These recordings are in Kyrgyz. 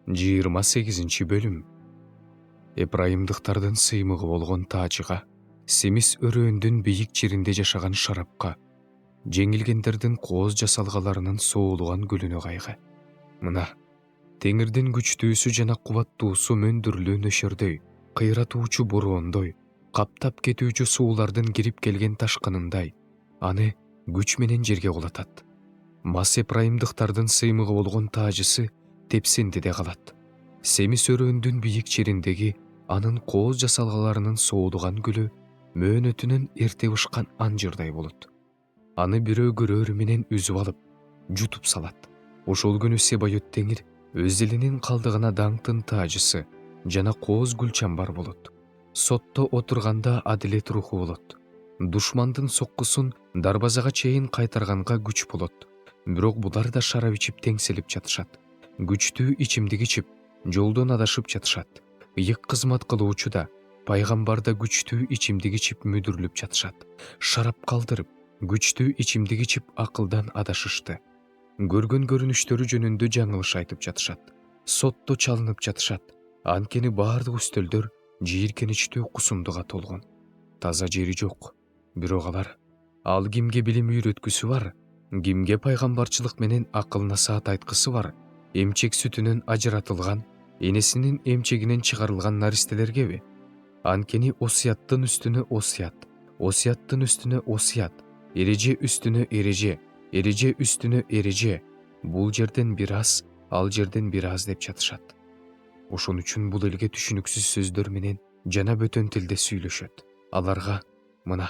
28 бөлүм. Эпрайымдыктардын сыймыгы болгон таажыга, семис өрөөндүн бийик жеринде жашаган шарапка, жеңилгендердин кооз жасалгаларынын соолуган гүлүнө кайгы. Мына, теңирдин күчтүүсү жана кубаттуусу мөндүрлүү нөшөрдөй, кыйратуучу бороондой, каптап кетүүчү суулардын кирип келген ташкынындай, аны күч менен жерге кулатат. Мас эпрайымдыктардын сыймыгы болгон таажысы тепсендиде калат. Семис өрөөндүн бийик жериндеги анын кооз жасалгаларынын соолуган гүлү мөөнөтүнөн эрте бышкан анжырдай болот. Аны бирөө көрөрү менен үзүп алып, жутуп салат. Ошол күнү Себайот теңир өз элинин калдыгына даңктын таажысы жана кооз гүлчамбар болот. Сотто отурганда адилет руху болот. Душмандын соккусун дарбазага чейин кайтарганга күч болот. Бирок булар да шарап ичип теңселип жатышат. Күчтүү ичимдик ичип, жолдон адашып жатышат. Ыйык кызмат кылуучу да, пайгамбар да күчтүү ичимдик ичип мүдүрүлүп жатышат. Шарап калдырып, күчтүү ичимдик ичип акылдан адашышты. Көргөн көрүнүштөрү жөнүндө жаңылыш айтып жатышат. Сотто чалынып жатышат. Анткени баардык үстөлдөр жийиркеничтүү кусундуга толгон. Таза жери жок. Бирок алар, ал кимге билим үйрөткүсү бар, кимге пайгамбарчылык менен акыл насаат айткысы бар, эмчек сүтүнөн ажыратылган, энесинин эмчегинен чыгарылган наристелергеби? Анткени осуяттын үстүнө осуят, осуяттын үстүнө осуят, эреже үстүнө эреже, эреже үстүнө эреже. Бул жерден бир аз, ал жерден бир аз деп жатышат. Ошон үчүн бул элге түшүнүксүз сөздөр менен жана бөтөн тилде сүйлөшөт. Аларга мына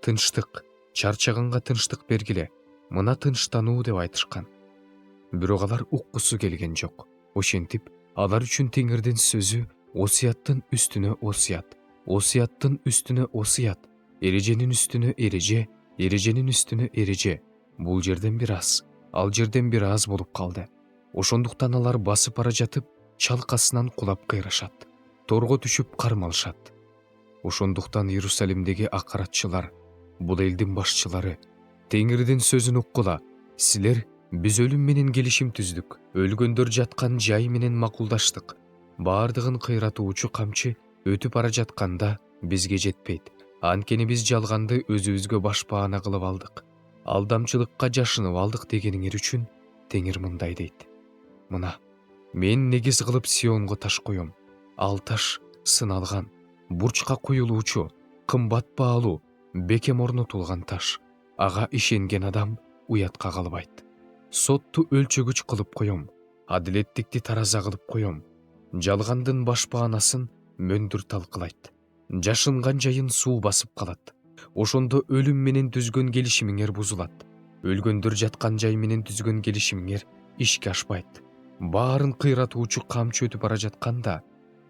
тынчтык, чарчаганга тынчтык бергиле, мына тынчтануу деп айтышкан. Бирок алар уккусу келген жок. Ошентип, алар үчүн теңирдин сөзү осуяттын үстүнө осуят, осуяттын үстүнө осуят, эреженин үстүнө эреже, эреженин үстүнө эреже. Бул жерден бир аз, ал жерден бир аз болуп калды. Ошондуктан алар басып бара жатып, чалкасынан кулап кыйрашат. Торго түшүп кармалышат. Ошондуктан Иерусалимдеги акаратчылар, бул элдин башчылары, теңирдин сөзүн уккула. Силер биз өлүм менен келишим түздүк, өлгөндөр жаткан жай менен макулдаштык. Баардыгын кыйратуучу камчы өтүп бара жатканда бизге жетпейт. Анткени биз жалганды өзүбүзгө башпаана кылып алдык. Алдамчылыкка жашынып алдык дегениңер үчүн теңир мындай дейт. Мына, мен негиз кылып Сионго таш коем. Ал таш сыналган, бурчка куюлуучу, кымбат баалуу, бекем орнотулган таш. Ага ишенген адам уятка калбайт. Сотту өлчөгүч кылып коем, адилеттикти тараза кылып коем. Жалгандын башпаанасын мөндүр талкылайт. Жашынган жайын суу басып калат. Ошондо өлүм менен түзгөн келишимиңер бузулат. Өлгөндөр жаткан жай менен түзгөн келишимиңер ишке ашпайт. Баарын кыйратуучу камчы өтүп бара жатканда,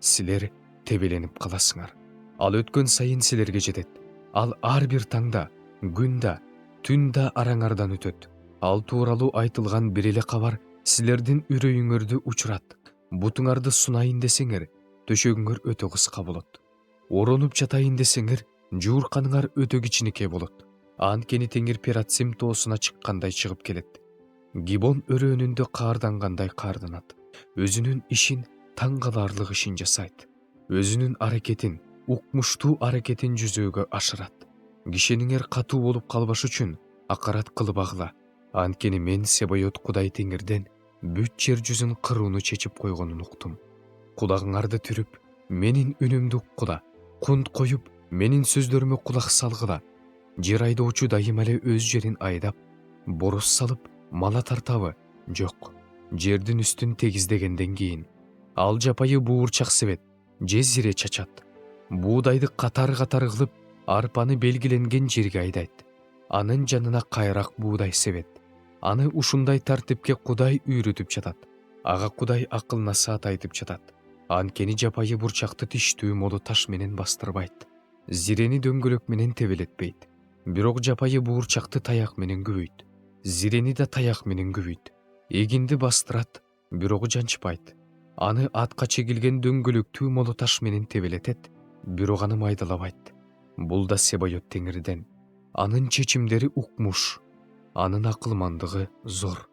силер тебеленип каласыңар. Ал өткөн сайын силерге жетет. Ал ар бир таңда, күндө, түндө араңардан өтөт. Ал тууралуу айтылган бир эле кабар силердин үрөйүңөрдү учурат. Бутуңарды сунайын десеңер, төшөгүңөр өтө кыска болот. Оронуп жатайын десеңер, жуурканыңар өтө кичинекей болот. Анткени теңир Ператсим тоосуна чыккандай чыгып келет. Гибон өрөөнүндө каардангандай каарданат. Өзүнүн ишин таң каларлык ишин жасайт. Өзүнүн аракетин, укмуштуу аракетин жүзөөгө ашырат. Кишениңер катуу болуп калбаш үчүн акарат кылбагыла. Анткени мен Себайот Кудай теңирден бүт жер жүзүн кырууну чечип койгонун уктум. Кулагыңарды түрүп, менин үнүмдү уккула. Кунт коюп, менин сөздөрүмө кулак салгыла. Жер айдоочу дайыма эле өз жерин айдап, бороз салып, мала тартабы? Жок. Жердин үстүн тегиздегенден кийин ал жапайы буурчак себет, же зире чачат. Буудайды катар-катар кылып, арпаны белгиленген жерге айдайт. Анын жанына кайрак буудай себет. Аны ушундай тартипке Кудай үйрөтүп жатат. Ага Кудай акыл насаат айтып жатат. Анткени жапайы бурчакты тиштүү молу таш менен бастырбайт. Зирени дөңгөлөк менен тебелетпейт. Бирок жапайы буурчакты таяк менен күбөйт. Зирени да таяк менен күбөйт. Эгинди бастырат, бирок жанчпайт. Аны атка чегилген дөңгөлөктүү молу таш менен тебелетет, бирок аны майдалабайт. Бул да Себайот теңирден. Анын чечимдери укмуш, анын акылмандыгы зор.